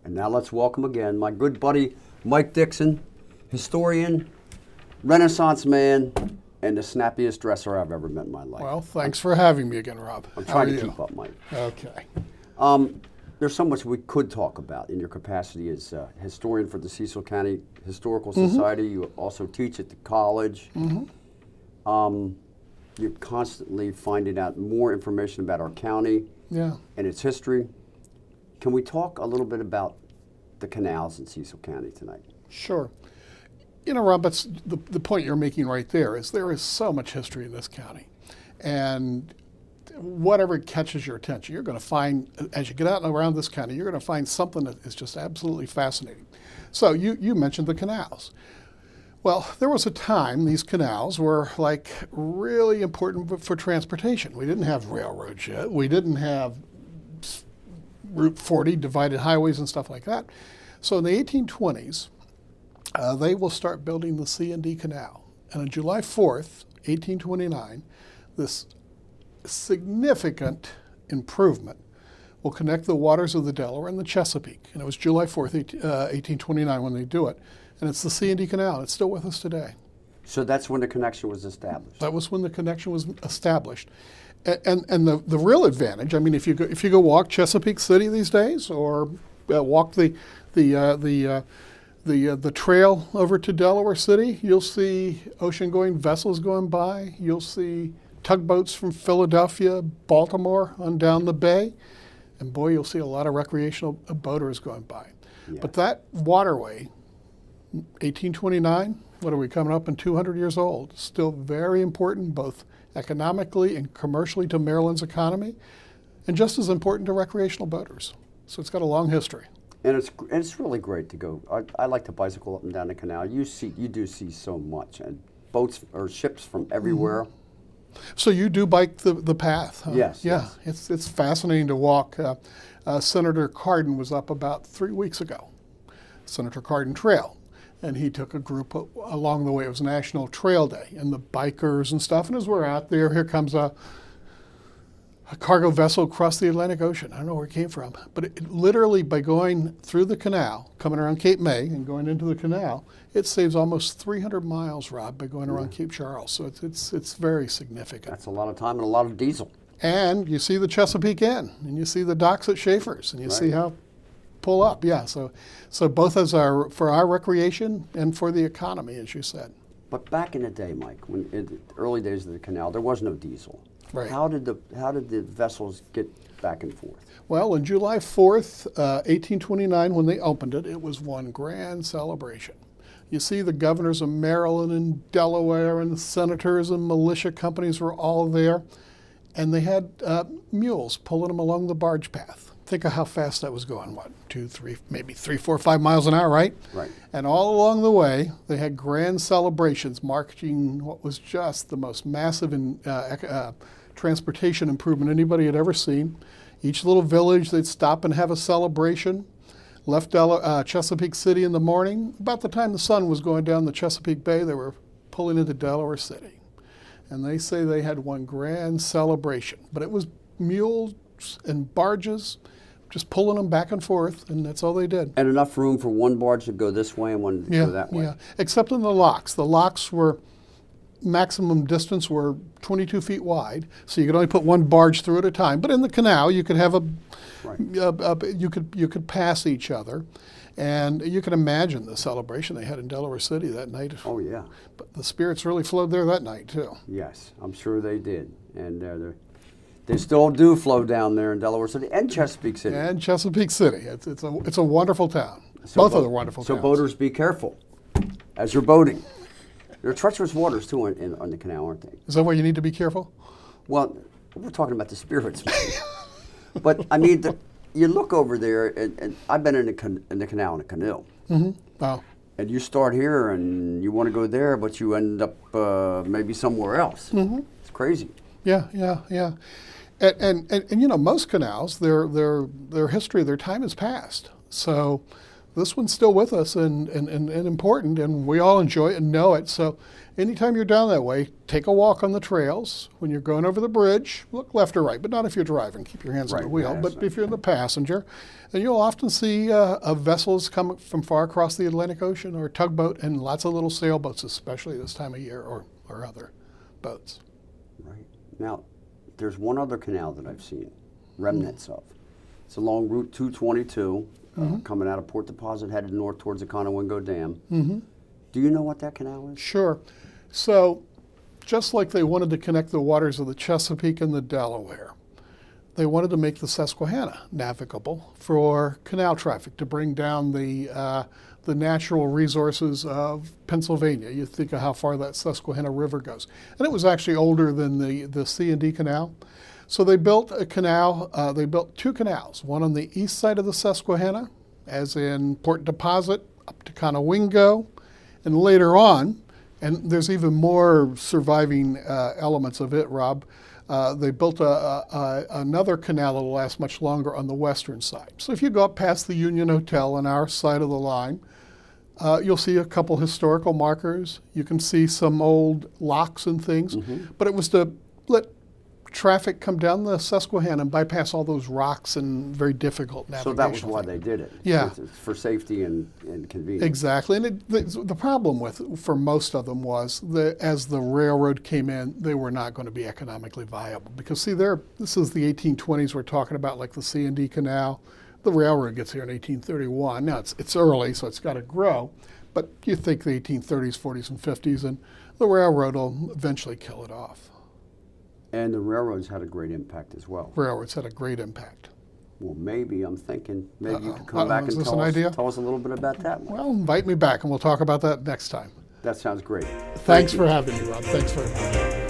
And now let's welcome again my good buddy, Mike Dixon, historian, Renaissance man, and the snappiest dresser I've ever met in my life. Well, thanks for having me again, Rob. I'm How are trying to you? keep up, Mike. Okay. There's so much we could talk about in your capacity as historian for the Cecil County Historical Society. You also teach at the college. You're constantly finding out more information about our county and its history. Can we talk a little bit about the canals in Cecil County tonight? Sure. You know, Rob, that's the point you're making right there is so much history in this county. And whatever catches your attention, you're going to find, as you get out and around this county, you're going to find something that is just absolutely fascinating. So you mentioned the canals. Well, there was a time these canals were like really important for transportation. We didn't have railroads yet. We didn't have Route 40, divided highways and stuff like that. So in the 1820s, they will start building the C&D Canal. And on July 4th, 1829, this significant improvement will connect the waters of the Delaware and the Chesapeake. And it was July 4th, 1829 when they do it. And it's the C&D Canal. It's still with us today. So that's when the connection was established. That was when the connection was established. And the real advantage, I mean, if you go walk Chesapeake City these days, or walk the trail over to Delaware City, you'll see ocean-going vessels going by. You'll see tugboats from Philadelphia, Baltimore, on down the bay. And boy, you'll see a lot of recreational boaters going by. Yeah. But that waterway, 1829, what are we coming up in 200 years old? Still very important, both economically and commercially to Maryland's economy, and just as important to recreational boaters. So it's got a long history. And it's really great to go. I like to bicycle up and down the canal. You do see so much, and boats or ships from everywhere. So you do bike the path? Huh? Yes. Yeah, yes. It's fascinating to walk. Senator Cardin was up about 3 weeks ago, Senator Cardin Trail. And he took a group along the way. It was National Trail Day, and the bikers and stuff. And as we're out there, here comes a cargo vessel across the Atlantic Ocean. I don't know where it came from, but it literally, by going through the canal, coming around Cape May and going into the canal, it saves almost 300 miles, Rob, by going around Cape Charles. So it's very significant. That's a lot of time and a lot of diesel. And you see the Chesapeake Inn, and you see the docks at Schaefer's, and you see how pull up, So both for our recreation and for the economy, as you said. But back in the day, Mike, when in the early days of the canal, there was no diesel. Right. How did the vessels get back and forth? Well, on July 4th, 1829, when they opened it, it was one grand celebration. You see the governors of Maryland and Delaware and the senators and militia companies were all there. And they had mules pulling them along the barge path. Think of how fast that was going, 2, 3, maybe 3, 4, 5 miles an hour, right? Right. And all along the way, they had grand celebrations marking what was just the most massive transportation improvement anybody had ever seen. Each little village, they'd stop and have a celebration. Left Chesapeake City in the morning. About the time the sun was going down the Chesapeake Bay, they were pulling into Delaware City. And they say they had one grand celebration. But it was mules and barges, just pulling them back and forth, and that's all they did. And enough room for one barge to go this way and one to go that way. Yeah, except in the locks. The locks were, maximum distance were 22 feet wide, so you could only put one barge through at a time. But in the canal, you could have you could pass each other. And you can imagine the celebration they had in Delaware City that night. Oh, yeah. But the spirits really flowed there that night, too. Yes, I'm sure they did. And they still do flow down there in Delaware City and Chesapeake City. And Chesapeake City. It's a wonderful town. Both of the wonderful towns. So boaters, be careful as you're boating. There are treacherous waters, too, on the canal, aren't they? Is that why you need to be careful? Well, we're talking about the spirits. But, I mean, you look over there, and I've been in the canal in a canoe. Mm-hmm. Wow. And you start here, and you want to go there, but you end up maybe somewhere else. Mm-hmm. It's crazy. Yeah. And you know, most canals, their history, their time has passed. So this one's still with us and important, and we all enjoy it and know it. So anytime you're down that way, take a walk on the trails. When you're going over the bridge, look left or right, but not if you're driving. Keep your hands on the wheel. But if you're the passenger, and you'll often see vessels come from far across the Atlantic Ocean, or a tugboat, and lots of little sailboats, especially this time of year, or other boats. Right. Now, there's one other canal that I've seen remnants of. It's along Route 222, coming out of Port Deposit, headed north towards the Conowingo Dam. Do you know what that canal is? Sure. So, just like they wanted to connect the waters of the Chesapeake and the Delaware, they wanted to make the Susquehanna navigable for canal traffic, to bring down the natural resources of Pennsylvania. You think of how far that Susquehanna River goes. And it was actually older than the C&D Canal. So they built a canal, they built two canals, one on the east side of the Susquehanna, as in Port Deposit, up to Conowingo, and later on, and there's even more surviving elements of it, Rob, they built another canal that will last much longer on the western side. So if you go up past the Union Hotel on our side of the line, you'll see a couple historical markers. You can see some old locks and things, but it was to let traffic come down the Susquehanna and bypass all those rocks and very difficult navigation. So that was why they did it. Yeah. It's for safety and convenience. Exactly. And the problem for most of them was that as the railroad came in, they were not going to be economically viable. Because see, this is the 1820s we're talking about, like the C&D Canal. The railroad gets here in 1831. Now it's early, so it's got to grow. But you think the 1830s, 40s, and 50s, and the railroad will eventually kill it off. And the railroads had a great impact as well. Railroads had a great impact. Well, maybe, I'm thinking, maybe you could come back and tell us a little bit about that one. Well, invite me back and we'll talk about that next time. That sounds great. Thanks for having me, Rob. Thanks very much.